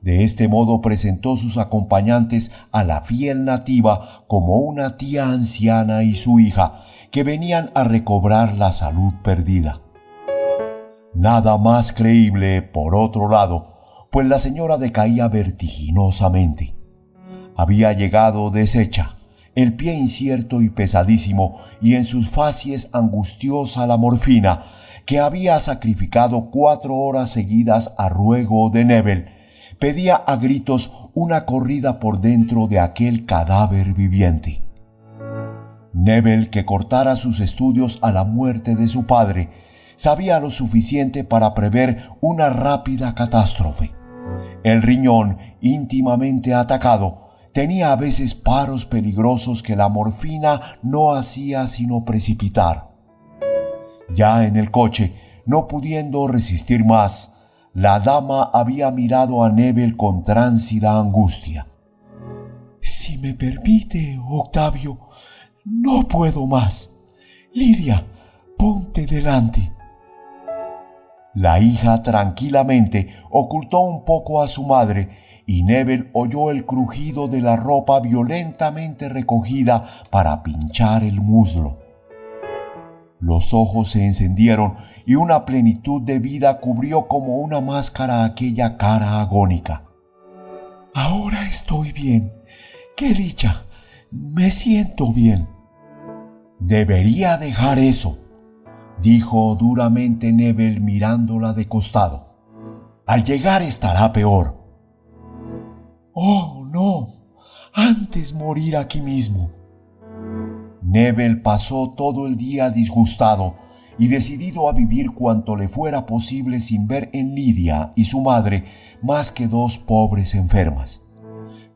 Speaker 1: De este modo presentó sus acompañantes a la fiel nativa como una tía anciana y su hija, que venían a recobrar la salud perdida. Nada más creíble, por otro lado, pues la señora decaía vertiginosamente. Había llegado deshecha, el pie incierto y pesadísimo, y en sus facies angustiosa la morfina, que había sacrificado 4 horas seguidas a ruego de Neville, pedía a gritos una corrida por dentro de aquel cadáver viviente. Neville, que cortara sus estudios a la muerte de su padre, sabía lo suficiente para prever una rápida catástrofe. El riñón, íntimamente atacado, tenía a veces paros peligrosos que la morfina no hacía sino precipitar. Ya en el coche, no pudiendo resistir más, la dama había mirado a Neville con tránsida angustia.
Speaker 2: Si me permite, Octavio, no puedo más. Lidia, ponte delante.
Speaker 1: La hija tranquilamente ocultó un poco a su madre y Neville oyó el crujido de la ropa violentamente recogida para pinchar el muslo. Los ojos se encendieron y una plenitud de vida cubrió como una máscara aquella cara agónica.
Speaker 2: Ahora estoy bien. ¡Qué dicha! Me siento bien.
Speaker 1: Debería dejar eso, dijo duramente Neville mirándola de costado. Al llegar estará peor.
Speaker 2: Oh, no. Antes morir aquí mismo.
Speaker 1: Neville pasó todo el día disgustado y decidido a vivir cuanto le fuera posible sin ver en Lidia y su madre más que 2 pobres enfermas.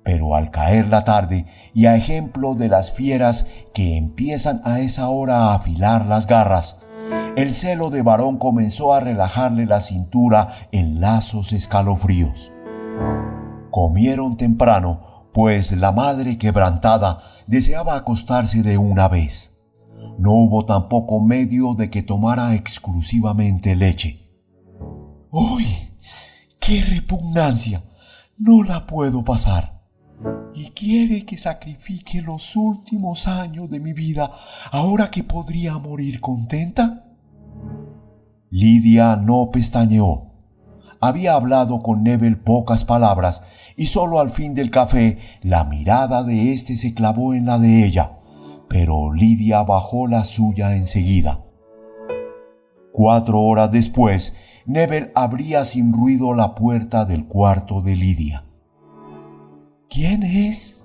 Speaker 1: Pero al caer la tarde, y a ejemplo de las fieras que empiezan a esa hora a afilar las garras, el celo de varón comenzó a relajarle la cintura en lazos escalofríos. Comieron temprano, pues la madre quebrantada deseaba acostarse de una vez. No hubo tampoco medio de que tomara exclusivamente leche.
Speaker 2: ¡Uy! ¡Qué repugnancia! No la puedo pasar. ¿Y quiere que sacrifique los últimos años de mi vida ahora que podría morir contenta?
Speaker 1: Lidia no pestañeó. Había hablado con Neville pocas palabras y solo al fin del café la mirada de éste se clavó en la de ella, pero Lidia bajó la suya enseguida. 4 horas después, Neville abría sin ruido la puerta del cuarto de Lidia.
Speaker 2: ¿Quién es?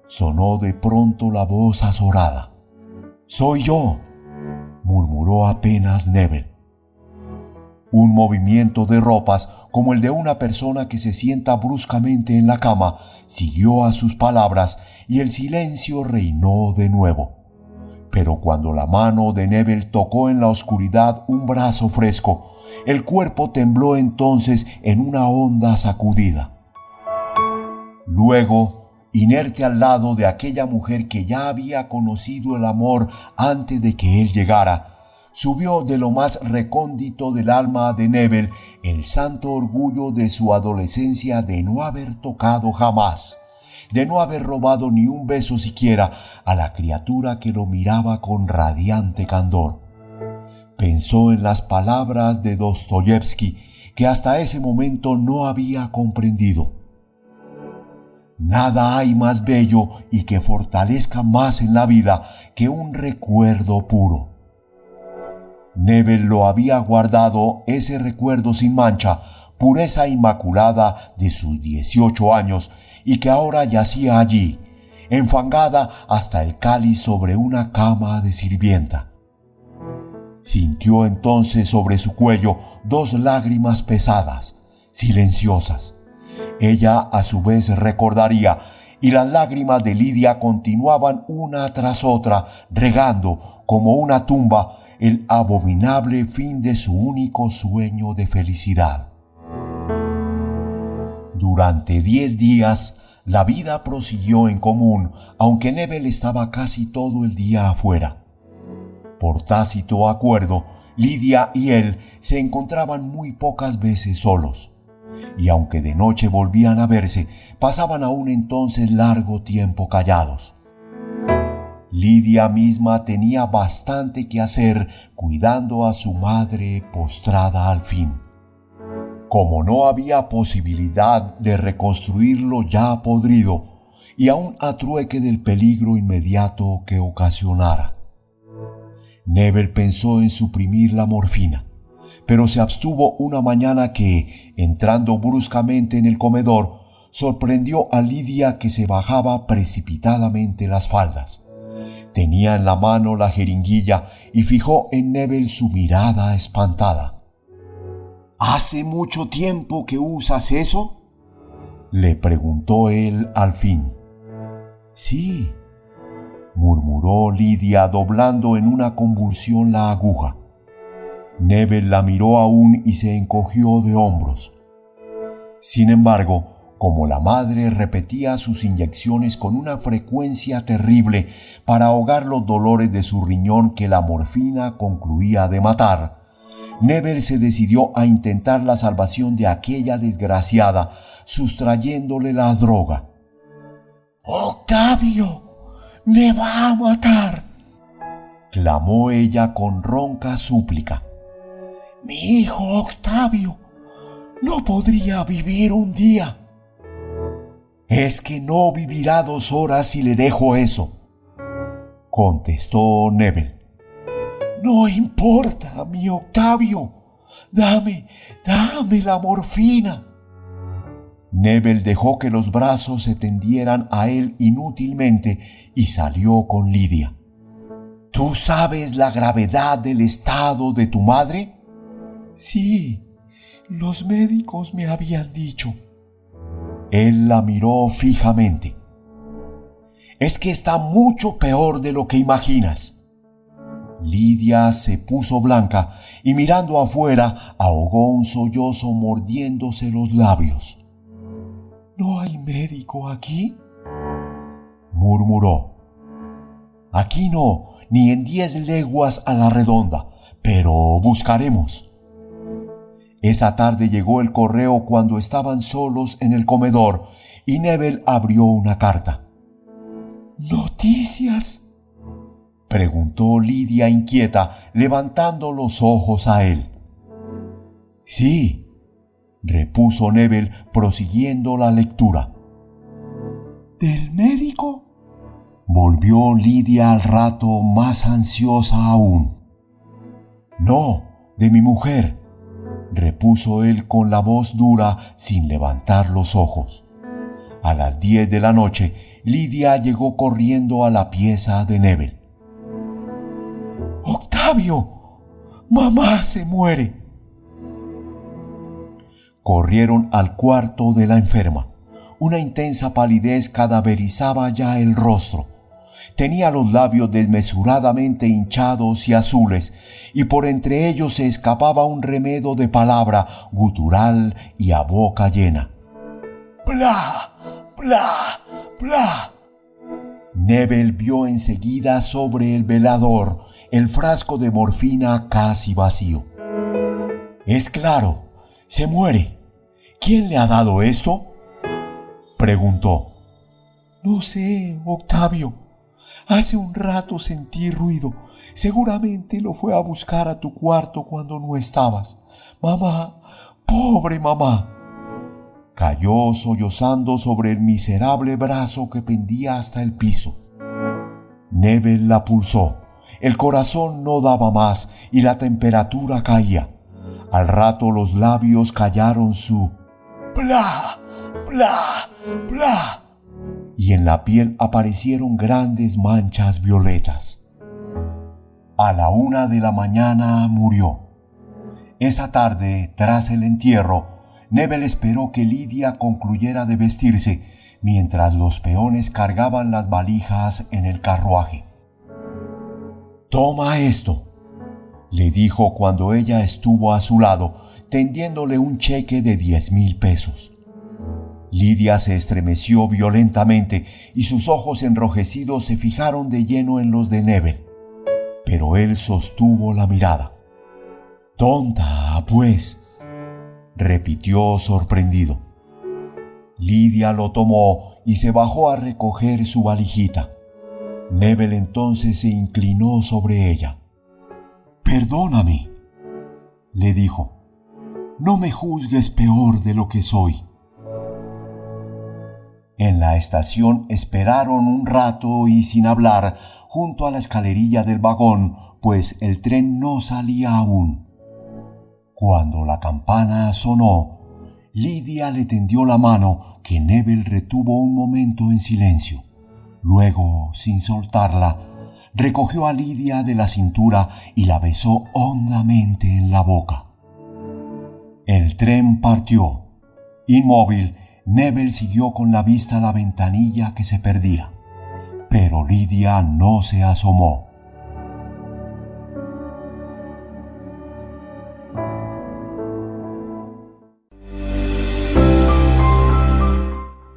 Speaker 1: Sonó de pronto la voz azorada. «Soy yo», murmuró apenas Neville. Un movimiento de ropas, como el de una persona que se sienta bruscamente en la cama, siguió a sus palabras y el silencio reinó de nuevo. Pero cuando la mano de Neville tocó en la oscuridad un brazo fresco, el cuerpo tembló entonces en una honda sacudida. Luego, inerte al lado de aquella mujer que ya había conocido el amor antes de que él llegara, subió de lo más recóndito del alma de Neville el santo orgullo de su adolescencia de no haber tocado jamás, de no haber robado ni un beso siquiera a la criatura que lo miraba con radiante candor. Pensó en las palabras de Dostoyevsky que hasta ese momento no había comprendido. Nada hay más bello y que fortalezca más en la vida que un recuerdo puro. Neville lo había guardado ese recuerdo sin mancha, pureza inmaculada de sus 18 años, y que ahora yacía allí, enfangada hasta el cáliz sobre una cama de sirvienta. Sintió entonces sobre su cuello 2 lágrimas pesadas, silenciosas. Ella a su vez recordaría, y las lágrimas de Lidia continuaban una tras otra, regando como una tumba el abominable fin de su único sueño de felicidad. Durante 10 días, la vida prosiguió en común, aunque Neville estaba casi todo el día afuera. Por tácito acuerdo, Lidia y él se encontraban muy pocas veces solos, y aunque de noche volvían a verse, pasaban aún entonces largo tiempo callados. Lidia misma tenía bastante que hacer cuidando a su madre postrada al fin. Como no había posibilidad de reconstruir lo ya podrido, y aún a trueque del peligro inmediato que ocasionara. Neville pensó en suprimir la morfina, pero se abstuvo una mañana que, entrando bruscamente en el comedor, sorprendió a Lidia que se bajaba precipitadamente las faldas. Tenía en la mano la jeringuilla y fijó en Neville su mirada espantada. «¿Hace mucho tiempo que usas eso?», le preguntó él al fin. «Sí», murmuró Lidia doblando en una convulsión la aguja. Neville la miró aún y se encogió de hombros. Sin embargo, como la madre repetía sus inyecciones con una frecuencia terrible para ahogar los dolores de su riñón que la morfina concluía de matar, Neville se decidió a intentar la salvación de aquella desgraciada, sustrayéndole la droga. «¡Octavio! ¡Me va a matar!», clamó ella con ronca súplica. «Mi hijo Octavio no podría vivir un día». «Es que no vivirá 2 horas si le dejo eso», contestó Neville. «No importa, mi Octavio. Dame la morfina». Neville dejó que los brazos se tendieran a él inútilmente y salió con Lidia. «¿Tú sabes la gravedad del estado de tu madre?». «Sí, los médicos me habían dicho». Él la miró fijamente. «Es que está mucho peor de lo que imaginas». Lidia se puso blanca y mirando afuera ahogó un sollozo mordiéndose los labios. «¿No hay médico aquí?», murmuró. «Aquí no, ni en 10 leguas a la redonda, pero buscaremos». Esa tarde llegó el correo cuando estaban solos en el comedor y Neville abrió una carta. «¿Noticias?», preguntó Lidia inquieta, levantando los ojos a él. «Sí», repuso Neville prosiguiendo la lectura. «¿Del médico?», volvió Lidia al rato más ansiosa aún. «No, de mi mujer», repuso él con la voz dura sin levantar los ojos. A las 10 de la noche, Lidia llegó corriendo a la pieza de Neville. «Octavio, mamá se muere». Corrieron al cuarto de la enferma. Una intensa palidez cadaverizaba ya el rostro. Tenía los labios desmesuradamente hinchados y azules, y por entre ellos se escapaba un remedo de palabra gutural y a boca llena. «Bla, bla, bla». Neville vio enseguida sobre el velador el frasco de morfina casi vacío. «Es claro, se muere. ¿Quién le ha dado esto?», preguntó. «No sé, Octavio. Hace un rato sentí ruido. Seguramente lo fue a buscar a tu cuarto cuando no estabas. Mamá, pobre mamá». Cayó sollozando sobre el miserable brazo que pendía hasta el piso. Neville la pulsó. El corazón no daba más y la temperatura caía. Al rato los labios callaron su «bla, bla, bla», y en la piel aparecieron grandes manchas violetas. A la 1 de la mañana murió. Esa tarde, tras el entierro, Neville esperó que Lidia concluyera de vestirse mientras los peones cargaban las valijas en el carruaje. «Toma esto», le dijo cuando ella estuvo a su lado, tendiéndole un cheque de 10,000 pesos. Lidia se estremeció violentamente y sus ojos enrojecidos se fijaron de lleno en los de Neville. Pero él sostuvo la mirada. «Tonta, pues», repitió sorprendido. Lidia lo tomó y se bajó a recoger su valijita. Neville entonces se inclinó sobre ella. «Perdóname», le dijo. «No me juzgues peor de lo que soy». En la estación esperaron un rato y sin hablar junto a la escalerilla del vagón, pues el tren no salía aún. Cuando la campana sonó, Lidia le tendió la mano que Neville retuvo un momento en silencio. Luego, sin soltarla, recogió a Lidia de la cintura y la besó hondamente en la boca. El tren partió. Inmóvil, Neville siguió con la vista a la ventanilla que se perdía, pero Lidia no se asomó.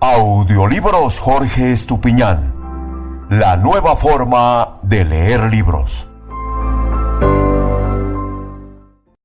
Speaker 1: Audiolibros Jorge Estupiñán. La nueva forma de leer libros.